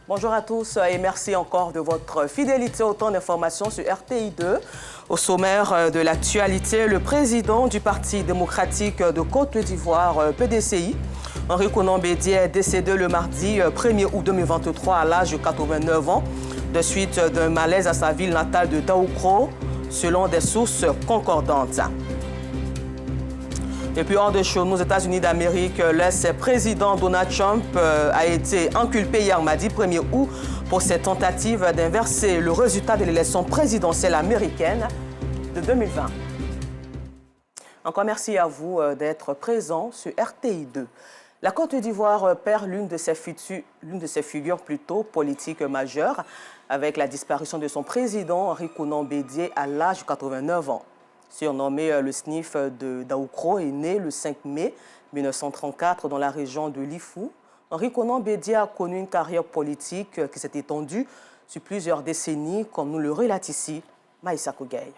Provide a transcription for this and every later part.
Bonjour à tous et merci encore de votre fidélité au temps d'information sur RTI2. Au sommaire de l'actualité, le président du Parti démocratique de Côte d'Ivoire, PDCI, Henri Konan Bédié, est décédé le mardi 1er août 2023 à l'âge de 89 ans, de suite d'un malaise à sa ville natale de Daoukro, selon des sources concordantes. Et puis hors de chez nous, aux États-Unis d'Amérique, l'ex-président Donald Trump a été inculpé hier mardi 1er août pour ses tentatives d'inverser le résultat de l'élection présidentielle américaine de 2020. Encore merci à vous d'être présents sur RTI2. La Côte d'Ivoire perd l'une de ses figures politiques majeures avec la disparition de son président Henri Konan Bédié à l'âge de 89 ans. Surnommé le SNIF de Daoukro, est né le 5 mai 1934 dans la région de Lifou. Henri Konan Bédié a connu une carrière politique qui s'est étendue sur plusieurs décennies, comme nous le relate ici Maïssa Kougueï.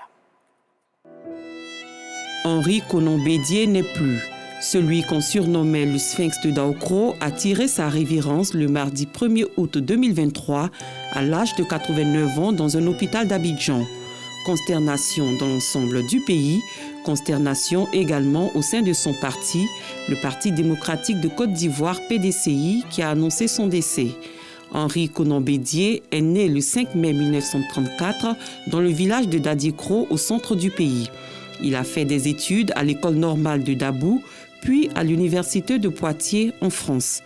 Henri Konan Bédié n'est plus. Celui qu'on surnommait le Sphinx de Daoukro a tiré sa révérence le mardi 1er août 2023 à l'âge de 89 ans dans un hôpital d'Abidjan. Consternation dans l'ensemble du pays, consternation également au sein de son parti, le Parti démocratique de Côte d'Ivoire, PDCI, qui a annoncé son décès. Henri Konan Bédié est né le 5 mai 1934 dans le village de Dadikro, au centre du pays. Il a fait des études à l'école normale de Dabou, puis à l'université de Poitiers en France.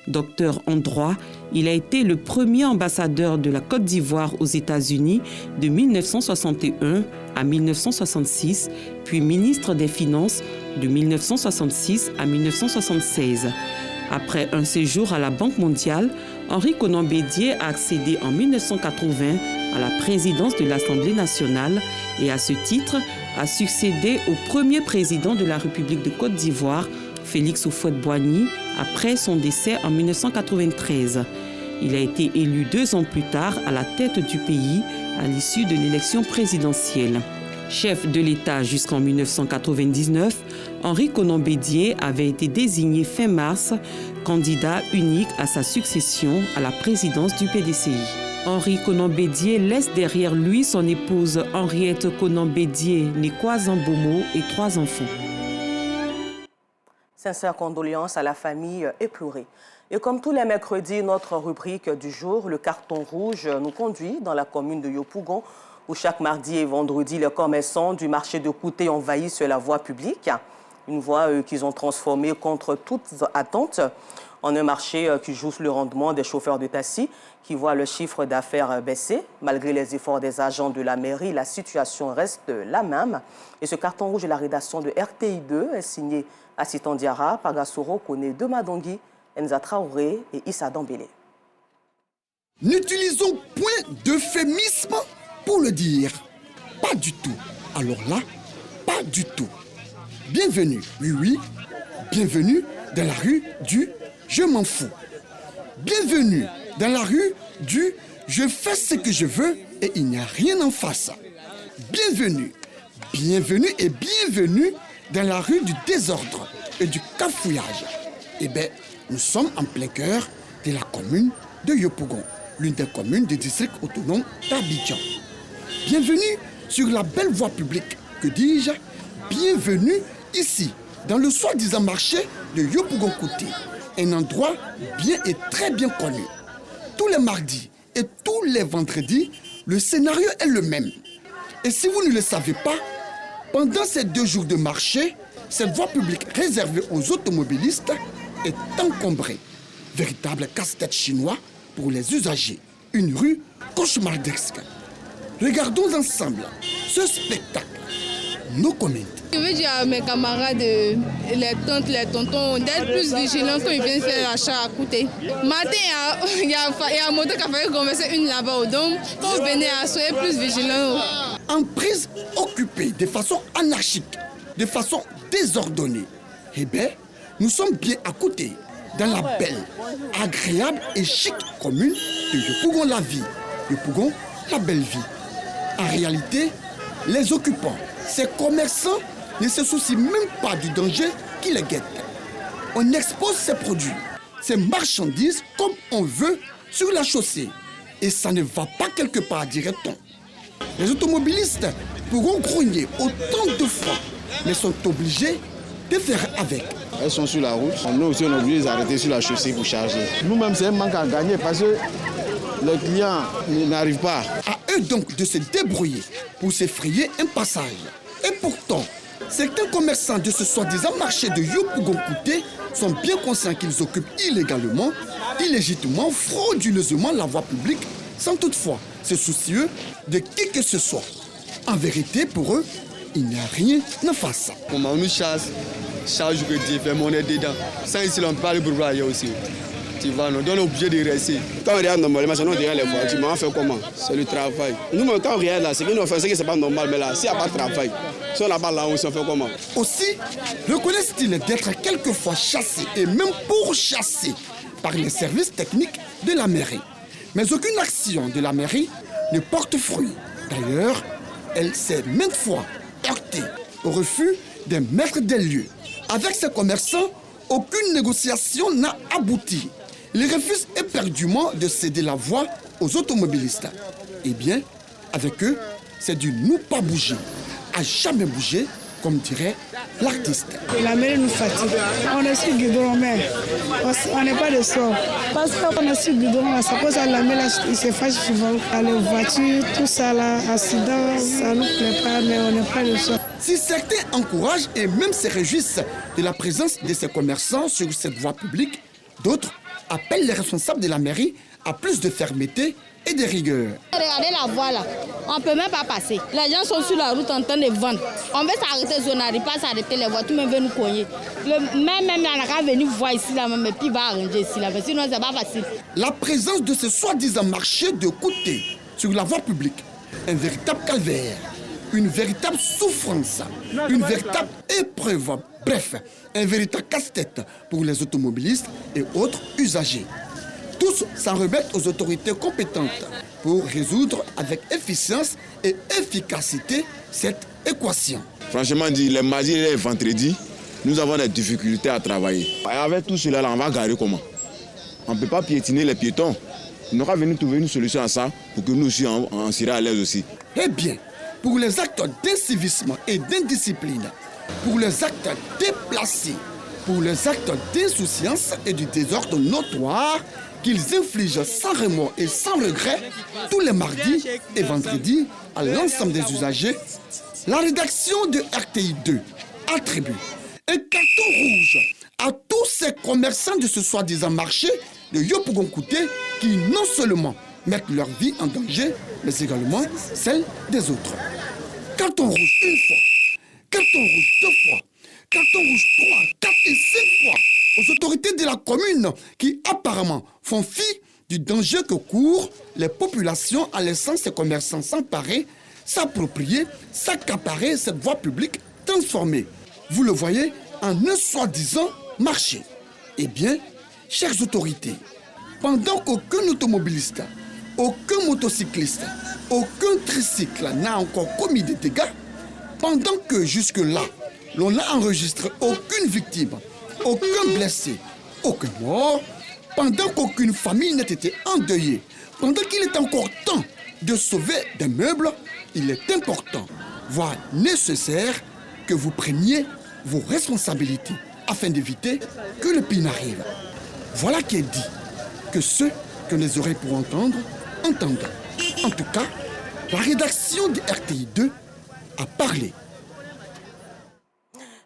Docteur en droit, il a été le premier ambassadeur de la Côte d'Ivoire aux États-Unis de 1961 à 1966, puis ministre des Finances de 1966 à 1976. Après un séjour à la Banque mondiale, Henri Konan Bédié a accédé en 1980 à la présidence de l'Assemblée nationale et à ce titre a succédé au premier président de la République de Côte d'Ivoire, Félix Houphouët-Boigny, après son décès en 1993. Il a été élu 2 ans plus tard à la tête du pays à l'issue de l'élection présidentielle. Chef de l'État jusqu'en 1999, Henri Konan Bédié avait été désigné fin mars candidat unique à sa succession à la présidence du PDCI. Henri Konan Bédié laisse derrière lui son épouse Henriette Konan Bédié, née Kwazambomo, et 3 enfants. Sincères condoléances à la famille éplorée. Et comme tous les mercredis, notre rubrique du jour, le carton rouge, nous conduit dans la commune de Yopougon, où chaque mardi et vendredi, les commerçants du marché de Kouté envahissent la voie publique. Une voie qu'ils ont transformée contre toute attente en un marché qui joue sur le rendement des chauffeurs de taxi, qui voient le chiffre d'affaires baisser. Malgré les efforts des agents de la mairie, la situation reste la même. Et ce carton rouge de la rédaction de RTI2 est signé Assitan Diara, Pagasoro, Kone de Madongui, Enza Traoré et Issa Dambélé. N'utilisons point d'euphémisme pour le dire. Pas du tout. Alors là, pas du tout. Bienvenue, oui, bienvenue dans la rue du « je m'en fous ». Bienvenue dans la rue du « je fais ce que je veux et il n'y a rien en face ». Bienvenue, bienvenue et bienvenue dans la rue du désordre et du cafouillage. Eh bien, nous sommes en plein cœur de la commune de Yopougon, l'une des communes du district autonome d'Abidjan. Bienvenue sur la belle voie publique, que dis-je, bienvenue ici, dans le soi-disant marché de Yopougon-Kouté, un endroit bien et très bien connu. Tous les mardis et tous les vendredis, le scénario est le même. Et si vous ne le savez pas, pendant ces 2 jours de marché, cette voie publique réservée aux automobilistes est encombrée. Véritable casse-tête chinois pour les usagers. Une rue cauchemardesque. Regardons ensemble ce spectacle. Nos commentaires. Je veux dire à mes camarades, les tantes, les tontons, d'être plus vigilants quand ils viennent faire l'achat à Kouté. Matin, il y a un moto qui a fait converser une là-bas au dôme. Quand vous venez, soyez plus vigilants. En prise occupée de façon anarchique, de façon désordonnée, eh bien, nous sommes bien à côté, dans la belle, agréable et chic commune de Yopougon-la-Vie. Yopougon, la belle vie. En réalité, les occupants, ces commerçants, ne se soucient même pas du danger qui les guette. On expose ces produits, ces marchandises comme on veut sur la chaussée. Et ça ne va pas quelque part, dirait-on. Les automobilistes pourront grogner autant de fois, mais sont obligés de faire avec. Elles sont sur la route. Nous aussi, on est obligés d'arrêter sur la chaussée pour charger. Nous-mêmes, c'est un manque à gagner parce que les clients n'arrivent pas. À eux donc de se débrouiller pour se frayer un passage. Et pourtant, certains commerçants de ce soi-disant marché de Yopougon-Kouté sont bien conscients qu'ils occupent illégalement, illégitimement, frauduleusement la voie publique, sans toutefois se soucieux de qui que ce soit. En vérité, pour eux, il n'y a rien en face. On nous chasse, chaque jour que Dieu fait, on est dedans. Sans ici, on peut aller pour voir aussi. Tu vois, nous sommes obligés de rester. Quand on regarde normalement, c'est nous derrière les voitures, mais on fait comment? C'est le travail. Nous, quand on regarde là, c'est que nous faisons ce qui n'est pas normal, mais là, s'il n'y a pas de travail, si on n'a pas là, on fait comment? Aussi, reconnaissent-ils d'être quelquefois chassés et même pourchassés par les services techniques de la mairie. Mais aucune action de la mairie ne porte fruit. D'ailleurs, elle s'est maintes fois heurtée au refus des maîtres des lieux. Avec ces commerçants, aucune négociation n'a abouti. Ils refusent éperdument de céder la voie aux automobilistes. Eh bien, avec eux, c'est du nous pas bouger, à jamais bouger, comme dirait l'artiste. La mairie nous fatigue. On est sur Guidon, mais on n'est pas de sort. Parce qu'on est sur Guidon, ça cause à la mairie, il se fâche souvent. Les voitures, tout ça, là, accident, ça ne nous plaît pas, mais on n'est pas de sort. Si certains encouragent et même se réjouissent de la présence de ces commerçants sur cette voie publique, d'autres appellent les responsables de la mairie à plus de fermeté et de rigueur. Regardez la voie là, on ne peut même pas passer. Les gens sont sur la route en train de vendre. On veut s'arrêter, on n'arrive pas à s'arrêter, les voitures même veulent nous cogner. Même on n'a qu'à venir voir ici là, mais puis il va arranger ici là, mais sinon c'est pas facile. La présence de ce soi-disant marché de Kouté sur la voie publique, un véritable calvaire, une véritable souffrance, une véritable épreuve, bref, un véritable casse-tête pour les automobilistes et autres usagers. Tous s'en remettent aux autorités compétentes pour résoudre avec efficience et efficacité cette équation. Franchement dit, les mardis et les vendredis, nous avons des difficultés à travailler. Avec tout cela, on va garer comment? On ne peut pas piétiner les piétons. On aura venu trouver une solution à ça pour que nous aussi, on sera à l'aise aussi. Eh bien, pour les actes d'incivisme et d'indiscipline, pour les actes déplacés, pour les actes d'insouciance et du désordre notoire qu'ils infligent sans remords et sans regret tous les mardis et vendredis à l'ensemble des usagers, la rédaction de RTI 2 attribue un carton rouge à tous ces commerçants de ce soi-disant marché de Yopougon-Kouté qui non seulement mettent leur vie en danger, mais également celle des autres. Carton rouge une fois, carton rouge deux fois, carton rouge 3, 4 et 5 fois aux autorités de la commune qui apparemment font fi du danger que courent les populations en laissant ces commerçants s'emparer, s'approprier, s'accaparer cette voie publique transformée. Vous le voyez, en un soi-disant marché. Eh bien, chères autorités, pendant qu'aucun automobiliste, aucun motocycliste, aucun tricycle n'a encore commis de dégâts, pendant que jusque-là, l'on n'a enregistré aucune victime, aucun blessé, aucun mort, pendant qu'aucune famille n'a été endeuillée, pendant qu'il est encore temps de sauver des meubles, il est important, voire nécessaire, que vous preniez vos responsabilités afin d'éviter que le pire n'arrive. Voilà qui est dit, que ceux que les oreilles pour entendre, entendent. En tout cas, la rédaction de RTI 2 a parlé.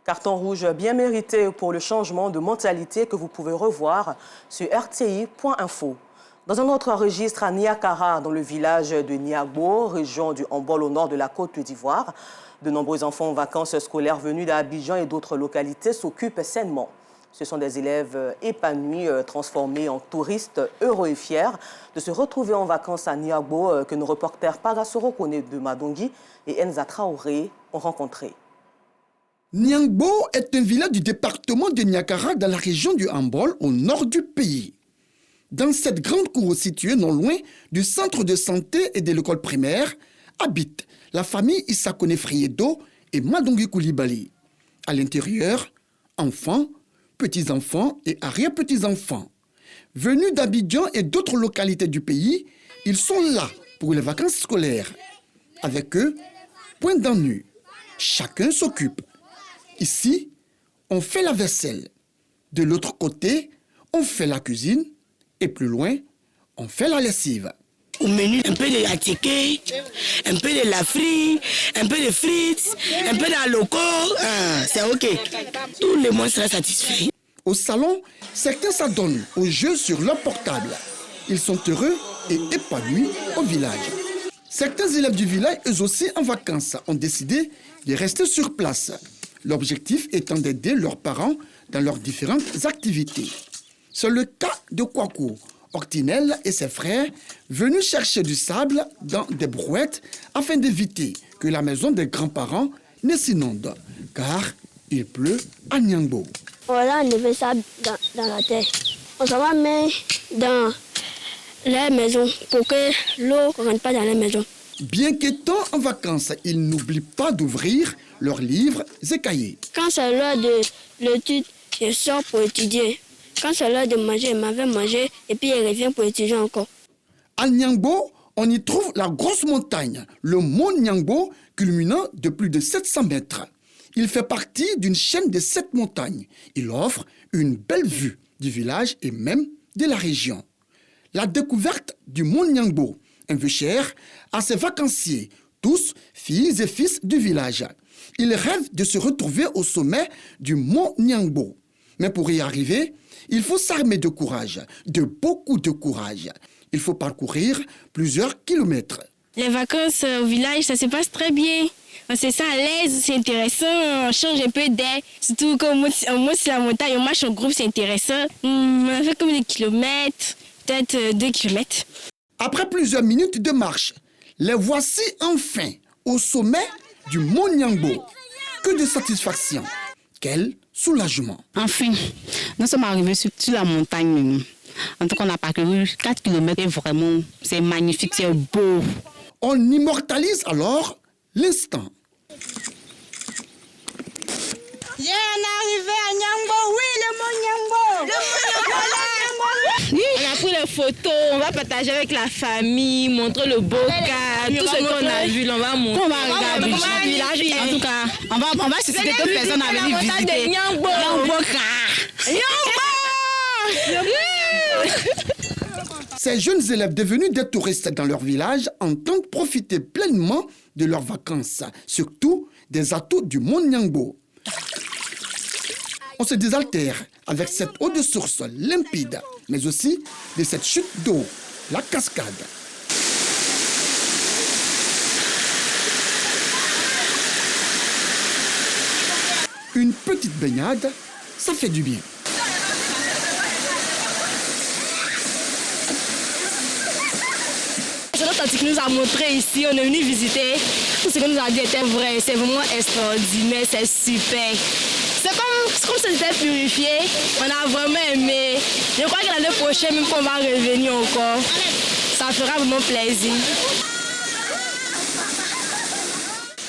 Carton rouge bien mérité pour le changement de mentalité que vous pouvez revoir sur rti.info. Dans un autre registre à Niakara, dans le village de Niagbo, région du Hambol au nord de la Côte d'Ivoire, de nombreux enfants en vacances scolaires venus d'Abidjan et d'autres localités s'occupent sainement. Ce sont des élèves épanouis, transformés en touristes heureux et fiers de se retrouver en vacances à Niagbo que nos reporters Pagasoro Kone de Madongi et Enza Traoré ont rencontré. Niagbo est un village du département de Niakara dans la région du Hambol au nord du pays. Dans cette grande cour située non loin du centre de santé et de l'école primaire, habitent la famille Issakone Friedo et Madongi Koulibaly. À l'intérieur, enfants, petits-enfants et arrière-petits-enfants. Venus d'Abidjan et d'autres localités du pays, ils sont là pour les vacances scolaires. Avec eux, point d'ennui. Chacun s'occupe. Ici, on fait la vaisselle. De l'autre côté, on fait la cuisine. Et plus loin, on fait la lessive. Au menu, un peu de la ticket, un peu de la frite, un peu de frites, un peu d'aloco. C'est OK. Tout le monde sera satisfait. Au salon, certains s'adonnent aux jeux sur leur portable. Ils sont heureux et épanouis au village. Certains élèves du village, eux aussi en vacances, ont décidé de rester sur place. L'objectif étant d'aider leurs parents dans leurs différentes activités. C'est le cas de Kwaku, Ortinel et ses frères, venus chercher du sable dans des brouettes afin d'éviter que la maison des grands-parents ne s'inonde, car il pleut à Niangbo. Voilà, on met ça dans la terre. On s'en va mettre dans la maison pour que l'eau ne rentre pas dans la maison. Bien qu'étant en vacances, ils n'oublient pas d'ouvrir leurs livres et cahiers. Quand c'est l'heure de l'étude, je sors pour étudier. Quand c'est l'heure de manger, il m'avait mangé et puis il revient pour étudier encore. À Niangbo, on y trouve la grosse montagne, le mont Niangbo, culminant de plus de 700 mètres. Il fait partie d'une chaîne de 7 montagnes. Il offre une belle vue du village et même de la région. La découverte du mont Niangbo, un vœu cher à ses vacanciers, tous filles et fils du village. Ils rêvent de se retrouver au sommet du mont Niangbo. Mais pour y arriver, il faut s'armer de courage, de beaucoup de courage. Il faut parcourir plusieurs kilomètres. Les vacances au village, ça se passe très bien. On se sent à l'aise, c'est intéressant, on change un peu d'air. Surtout quand on monte sur la montagne, on marche en groupe, c'est intéressant. On fait comme des kilomètres, peut-être 2 kilomètres. Après plusieurs minutes de marche, les voici enfin au sommet du mont Niangbo. Que de satisfaction, quel soulagement. Enfin, nous sommes arrivés sur la montagne. En tout cas, on a parcouru 4 km et vraiment, c'est magnifique, c'est beau. On immortalise alors l'instant. On est arrivé à Niangbo, oui, le mont Niangbo. On a pris les photos, on va partager avec la famille, montrer le beau cadre, tout ce qu'on a vu, on va montrer. On va regarder le village. En tout cas, on va susciter d'autres personnes à venir visiter. Niangbo. Ces jeunes élèves devenus des touristes dans leur village entendent profiter pleinement de leurs vacances, surtout des atouts du mont Niangbo. On se désaltère avec cette eau de source limpide, mais aussi de cette chute d'eau, la cascade. Une petite baignade, ça fait du bien. C'est notre tante qui nous a montré ici, on est venu visiter. Tout ce que nous a dit était vrai, c'est vraiment extraordinaire, c'est super. C'est comme si c'était purifié, on a vraiment aimé. Je crois que l'année prochaine, même qu'on va revenir encore, ça fera vraiment plaisir.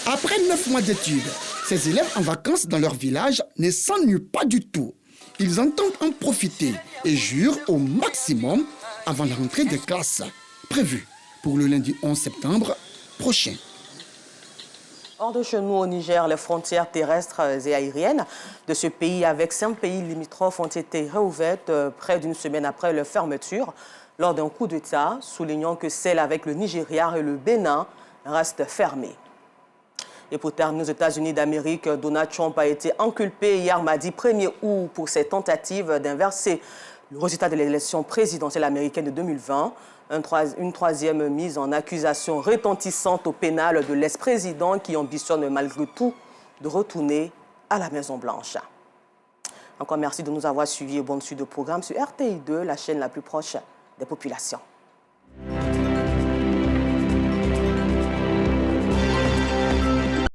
Après 9 mois d'études, ces élèves en vacances dans leur village ne s'ennuient pas du tout. Ils entendent en profiter et jurent au maximum avant la rentrée des classes prévue pour le lundi 11 septembre prochain. Hors de chez nous au Niger, les frontières terrestres et aériennes de ce pays avec 5 pays limitrophes ont été réouvertes près d'une semaine après leur fermeture lors d'un coup d'État, soulignant que celle avec le Nigeria et le Bénin reste fermée. Et pour terminer aux États-Unis d'Amérique, Donald Trump a été inculpé hier mardi 1er août pour ses tentatives d'inverser le résultat de l'élection présidentielle américaine de 2020. Une troisième mise en accusation retentissante au pénal de l'ex-président qui ambitionne malgré tout de retourner à la Maison-Blanche. Encore merci de nous avoir suivis et bonne suite de programme sur RTI2, la chaîne la plus proche des populations.